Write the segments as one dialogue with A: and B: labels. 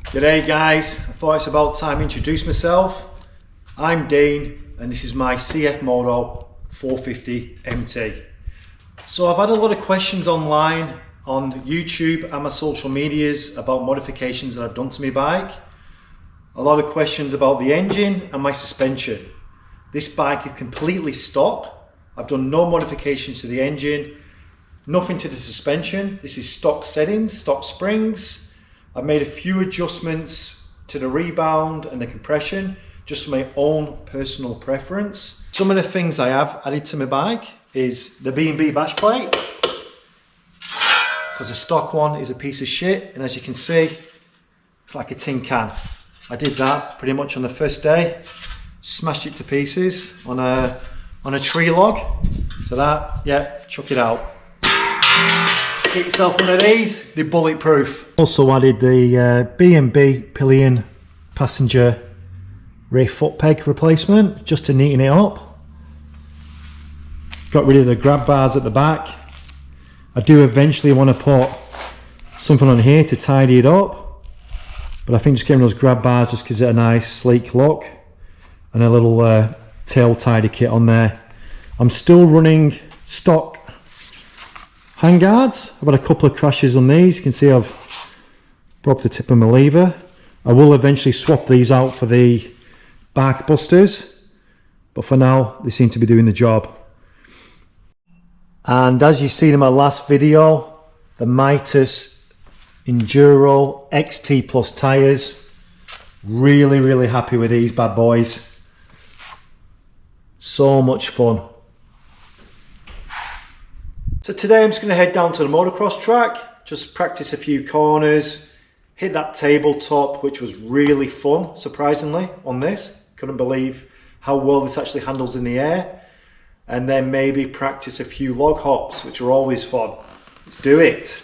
A: G'day guys, I thought it's about time to introduce myself. I'm Dean and this is my Cfmoto 450 MT. So I've had a lot of questions online on YouTube and my social medias about modifications that I've done to my bike. A lot of questions about the engine and my suspension. This bike is completely stock. I've done no modifications to the engine, nothing to the suspension. This is stock settings, stock springs. I've made a few adjustments to the rebound and the compression, just for my own personal preference. Some of the things I have added to my bike is the B&B bash plate, because the stock one is a piece of shit, and as you can see, it's like a tin can. I did that pretty much on the first day, smashed it to pieces on a tree log. So that, yeah, chuck it out. Get yourself one of these, they're bulletproof. Also added the B&B pillion passenger rear foot peg replacement, just to neaten it up. Got rid of the grab bars at the back. I do eventually want to put something on here to tidy it up, but I think just getting those grab bars just gives it a nice sleek look, and a little tail tidy kit on there. I'm still running stock handguards. I've had a couple of crashes on these. You can see I've broke the tip of my lever. I will eventually swap these out for the bark busters, but for now they seem to be doing the job. And as you've seen in my last video, the Mitas Enduro XT Plus tyres, really happy with these bad boys. So much fun. So today I'm just going to head down to the motocross track, just practice a few corners, hit that tabletop, which was really fun, surprisingly, on this. Couldn't believe how well this actually handles in the air. And then maybe practice a few log hops, which are always fun. Let's do it.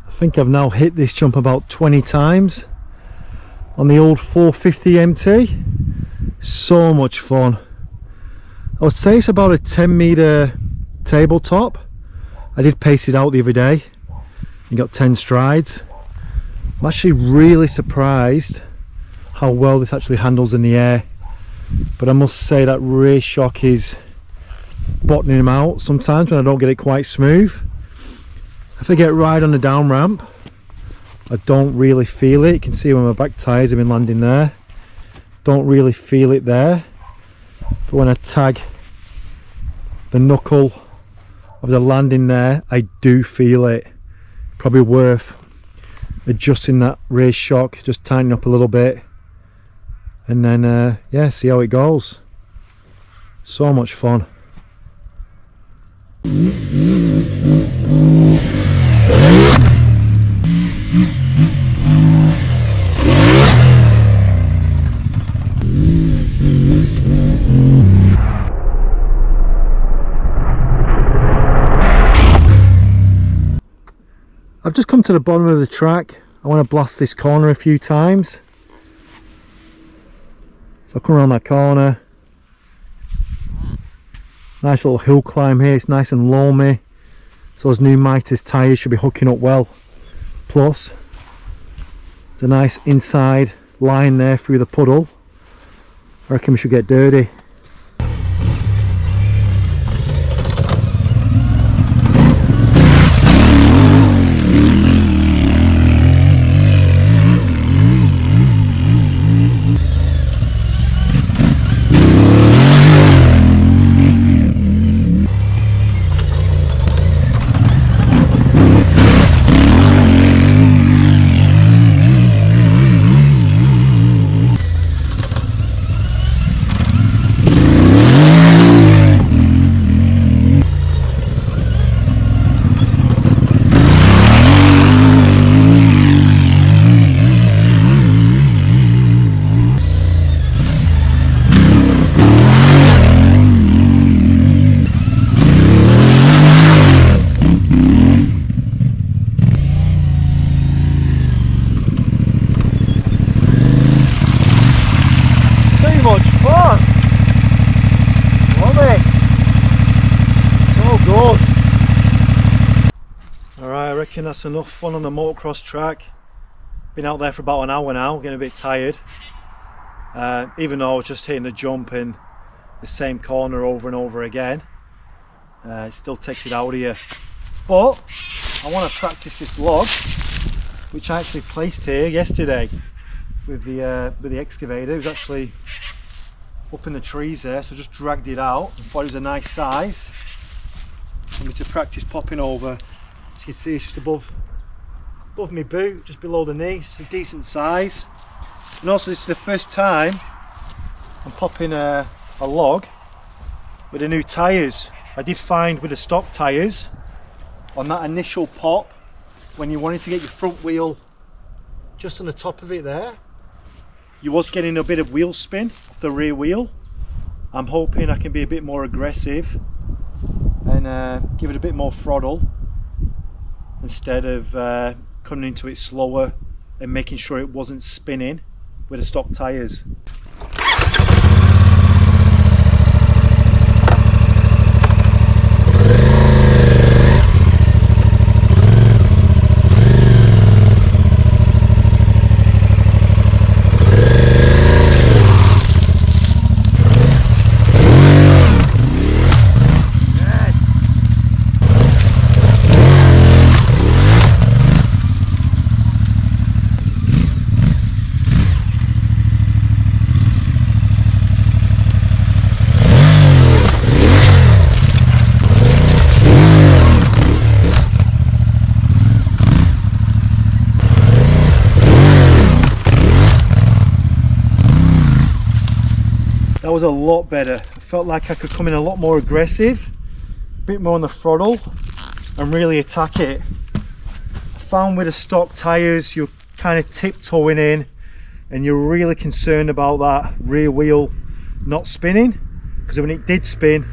A: I think I've now hit this jump about 20 times on the old 450 MT. So much fun. I would say it's about a 10-meter tabletop. I did pace it out the other day and got 10 strides. I'm actually really surprised how well this actually handles in the air, but I must say that rear shock is bottoming them out sometimes when I don't get it quite smooth. If I get right on the down ramp, I don't really feel it. You can see when my back tyres have been landing there. Don't really feel it there. But when I tag the knuckle of the landing there, I do feel it. Probably worth adjusting that rear shock, just tightening up a little bit, and then yeah, see how it goes. So much fun. just come to the bottom of the track. I want to blast this corner a few times. So I'll come around that corner. Nice little hill climb here, it's nice and loamy. So those new Mitas tyres should be hooking up well. Plus, it's a nice inside line there through the puddle. I reckon we should get dirty. Much fun. Love it. So good. Alright, I reckon that's enough fun on the motocross track. Been out there for about an hour now, getting a bit tired. Even though I was just hitting the jump in the same corner over and over again. It still takes it out of you. But I want to practice this log, which I actually placed here yesterday with the excavator. It was actually up in the trees there, so I just dragged it out and thought it was a nice size for me to practice popping over. As you can see, it's just above my boot, just below the knee. It's just a decent size. And also, this is the first time I'm popping a log with the new tyres. I did find with the stock tyres, on that initial pop, when you wanted to get your front wheel just on the top of it there, you was getting a bit of wheel spin off the rear wheel. I'm hoping I can be a bit more aggressive and give it a bit more throttle instead of coming into it slower and making sure it wasn't spinning with the stock tyres. That was a lot better. I felt like I could come in a lot more aggressive, a bit more on the throttle and really attack it. I found with the stock tyres you're kind of tiptoeing in and you're really concerned about that rear wheel not spinning, because when it did spin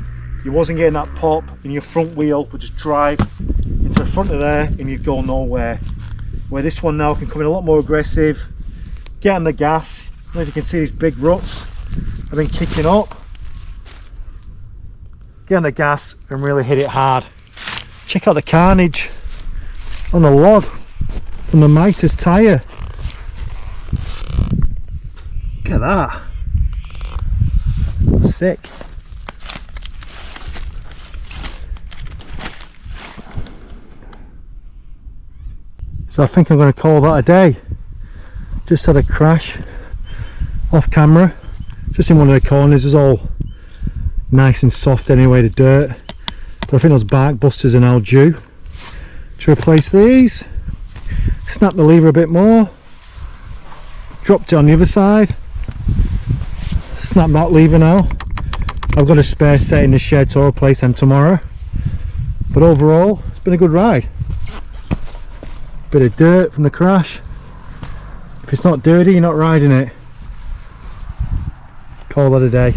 A: you wasn't getting that pop and your front wheel would just drive into the front of there and you'd go nowhere. Where this one now can come in a lot more aggressive, get on the gas. I don't know if you can see these big ruts I've been kicking up. Get on the gas and really hit it hard. Check out the carnage on the log from the Mitas tyre. Look at that. Sick. So I think I'm going to call that a day. Just had a crash off camera. Just in one of the corners. It's all nice and soft anyway, the dirt. But I think those bark busters are now due to replace these. Snap the lever a bit more. Dropped it on the other side. Snap that lever now. I've got a spare set in the shed, so I'll replace them tomorrow. But overall, it's been a good ride. Bit of dirt from the crash. If it's not dirty, you're not riding it. Call that a day.